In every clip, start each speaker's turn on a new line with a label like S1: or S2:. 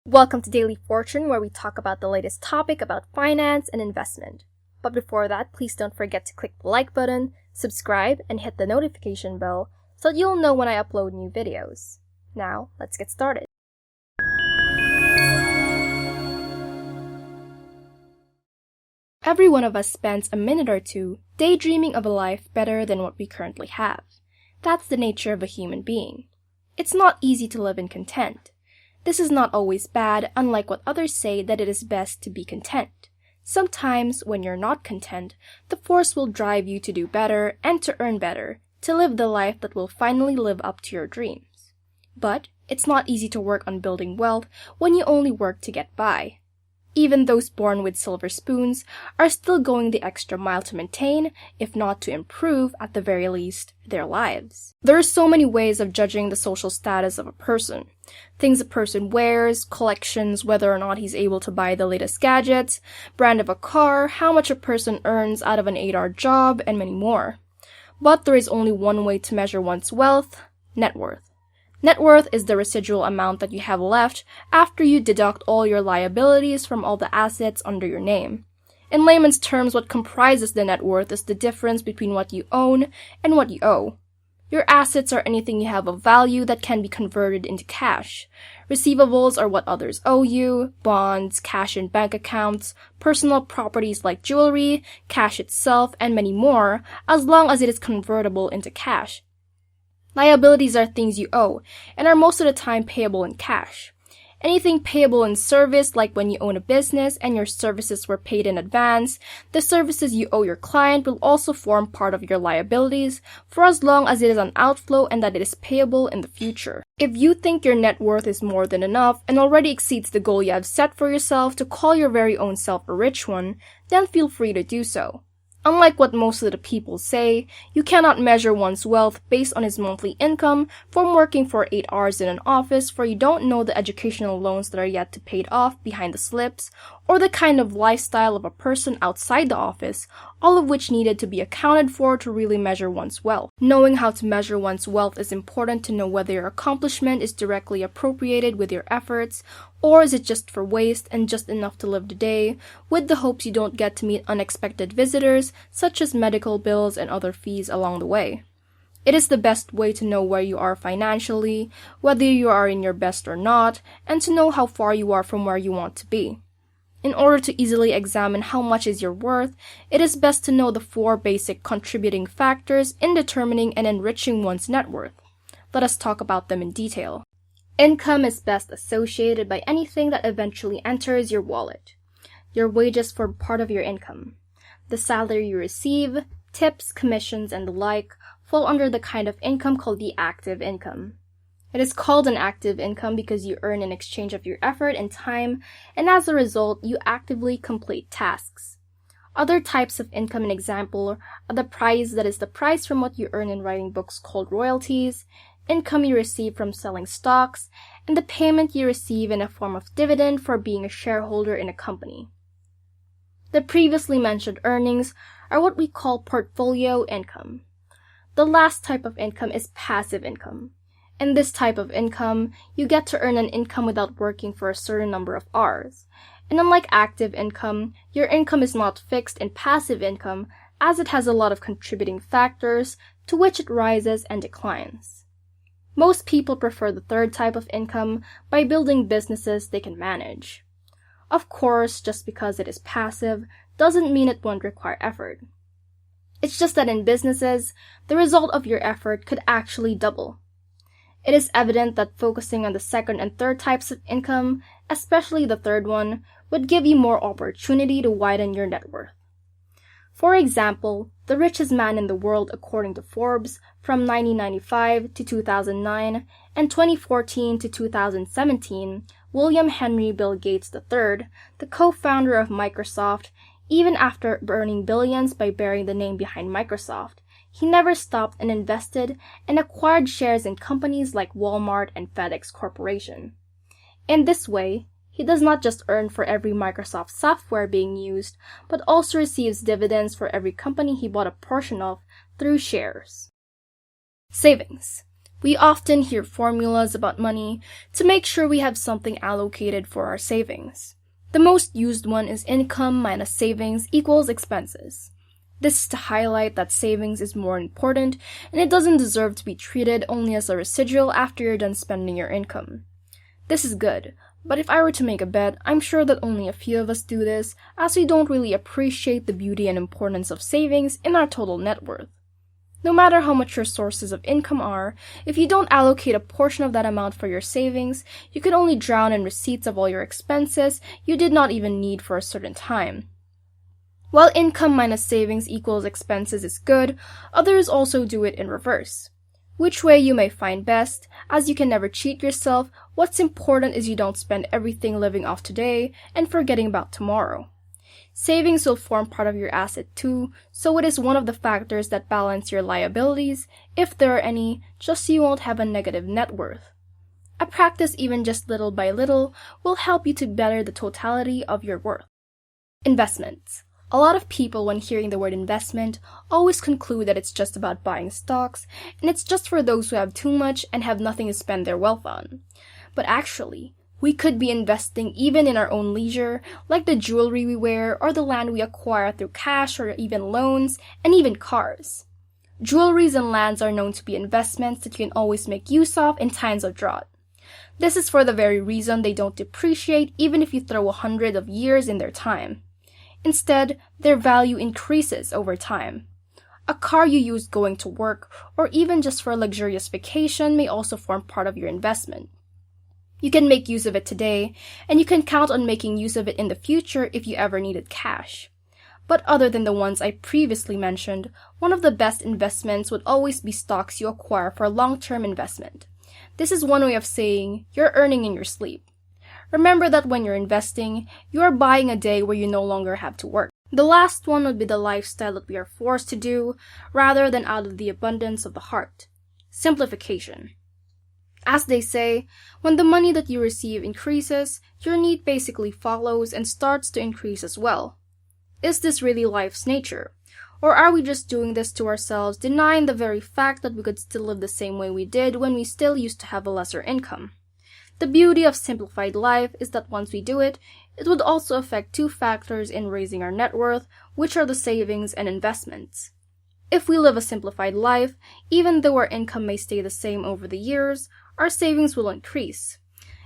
S1: Welcome to Daily Fortune, where we talk about the latest topic about finance and investment. But before that, please don't forget to click the like button, subscribe, and hit the notification bell so that you'll know when I upload new videos. Now, let's get started. Every one of us spends a minute or two daydreaming of a life better than what we currently have. That's the nature of a human being. It's not easy to live in content. This is not always bad, unlike what others say that it is best to be content. Sometimes, when you're not content, the force will drive you to do better and to earn better, to live the life that will finally live up to your dreams. But it's not easy to work on building wealth when you only work to get by. Even those born with silver spoons are still going the extra mile to maintain, if not to improve, at the very least, their lives. There are so many ways of judging the social status of a person. Things a person wears, collections, whether or not he's able to buy the latest gadgets, brand of a car, how much a person earns out of an 8-hour job, and many more. But there is only one way to measure one's wealth: net worth. Net worth is the residual amount that you have left after you deduct all your liabilities from all the assets under your name. In layman's terms, what comprises the net worth is the difference between what you own and what you owe. Your assets are anything you have of value that can be converted into cash. Receivables are what others owe you, bonds, cash in bank accounts, personal properties like jewelry, cash itself, and many more, as long as it is convertible into cash. Liabilities are things you owe, and are most of the time payable in cash. Anything payable in service, like when you own a business and your services were paid in advance, the services you owe your client will also form part of your liabilities for as long as it is an outflow and that it is payable in the future. If you think your net worth is more than enough and already exceeds the goal you have set for yourself to call your very own self a rich one, then feel free to do so. Unlike what most of the people say, you cannot measure one's wealth based on his monthly income from working for 8 hours in an office, for you don't know the educational loans that are yet to be paid off behind the slips, or the kind of lifestyle of a person outside the office, all of which needed to be accounted for to really measure one's wealth. Knowing how to measure one's wealth is important to know whether your accomplishment is directly appropriated with your efforts, or is it just for waste and just enough to live the day, with the hopes you don't get to meet unexpected visitors, such as medical bills and other fees along the way. It is the best way to know where you are financially, whether you are in your best or not, and to know how far you are from where you want to be. In order to easily examine how much is your worth, it is best to know the 4 basic contributing factors in determining and enriching one's net worth. Let us talk about them in detail. Income is best associated by anything that eventually enters your wallet. Your wages form part of your income. The salary you receive, tips, commissions, and the like fall under the kind of income called the active income. It is called an active income because you earn in exchange of your effort and time, and as a result, you actively complete tasks. Other types of income, an example, are the price, that is the price from what you earn in writing books, called royalties, income you receive from selling stocks, and the payment you receive in a form of dividend for being a shareholder in a company. The previously mentioned earnings are what we call portfolio income. The last type of income is passive income. In this type of income, you get to earn an income without working for a certain number of hours. And unlike active income, your income is not fixed in passive income, as it has a lot of contributing factors to which it rises and declines. Most people prefer the third type of income by building businesses they can manage. Of course, just because it is passive doesn't mean it won't require effort. It's just that in businesses, the result of your effort could actually double. It is evident that focusing on the second and third types of income, especially the third one, would give you more opportunity to widen your net worth. For example, the richest man in the world according to Forbes from 1995 to 2009 and 2014 to 2017, William Henry Bill Gates III, the co-founder of Microsoft, even after earning billions by bearing the name behind Microsoft, he never stopped and invested and acquired shares in companies like Walmart and FedEx Corporation. In this way, he does not just earn for every Microsoft software being used, but also receives dividends for every company he bought a portion of through shares. Savings. We often hear formulas about money to make sure we have something allocated for our savings. The most used one is income minus savings equals expenses. This is to highlight that savings is more important and it doesn't deserve to be treated only as a residual after you're done spending your income. This is good, but if I were to make a bet, I'm sure that only a few of us do this, as we don't really appreciate the beauty and importance of savings in our total net worth. No matter how much your sources of income are, if you don't allocate a portion of that amount for your savings, you could only drown in receipts of all your expenses you did not even need for a certain time. While income minus savings equals expenses is good, others also do it in reverse. Which way you may find best, as you can never cheat yourself, what's important is you don't spend everything living off today and forgetting about tomorrow. Savings will form part of your asset too, so it is one of the factors that balance your liabilities, if there are any, just so you won't have a negative net worth. A practice even just little by little will help you to better the totality of your worth. Investments. A lot of people, when hearing the word investment, always conclude that it's just about buying stocks, and it's just for those who have too much and have nothing to spend their wealth on. But actually, we could be investing even in our own leisure, like the jewelry we wear or the land we acquire through cash or even loans, and even cars. Jewelries and lands are known to be investments that you can always make use of in times of drought. This is for the very reason they don't depreciate even if you throw 100 of years in their time. Instead, their value increases over time. A car you use going to work, or even just for a luxurious vacation, may also form part of your investment. You can make use of it today, and you can count on making use of it in the future if you ever needed cash. But other than the ones I previously mentioned, one of the best investments would always be stocks you acquire for long-term investment. This is one way of saying you're earning in your sleep. Remember that when you're investing, you are buying a day where you no longer have to work. The last one would be the lifestyle that we are forced to do, rather than out of the abundance of the heart. Simplification. As they say, when the money that you receive increases, your need basically follows and starts to increase as well. Is this really life's nature? Or are we just doing this to ourselves, denying the very fact that we could still live the same way we did when we still used to have a lesser income? The beauty of simplified life is that once we do it, it would also affect two factors in raising our net worth, which are the savings and investments. If we live a simplified life, even though our income may stay the same over the years, our savings will increase.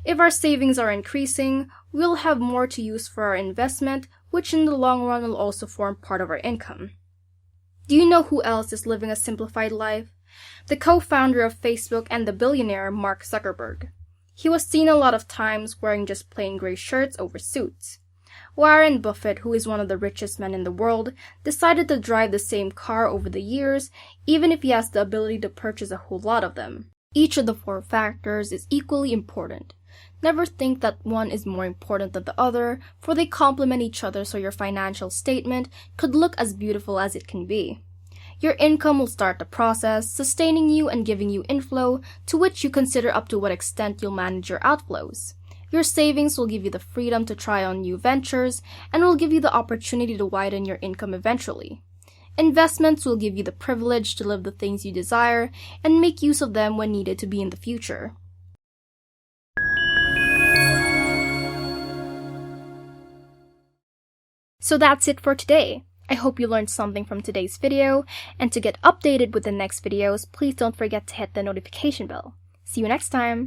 S1: If our savings are increasing, we'll have more to use for our investment, which in the long run will also form part of our income. Do you know who else is living a simplified life? The co-founder of Facebook and the billionaire Mark Zuckerberg. He was seen a lot of times wearing just plain gray shirts over suits. Warren Buffett, who is one of the richest men in the world, decided to drive the same car over the years, even if he has the ability to purchase a whole lot of them. Each of the four factors is equally important. Never think that one is more important than the other, for they complement each other so your financial statement could look as beautiful as it can be. Your income will start the process, sustaining you and giving you inflow, to which you consider up to what extent you'll manage your outflows. Your savings will give you the freedom to try on new ventures, and will give you the opportunity to widen your income eventually. Investments will give you the privilege to live the things you desire, and make use of them when needed to be in the future. So that's it for today. I hope you learned something from today's video, and to get updated with the next videos, please don't forget to hit the notification bell. See you next time!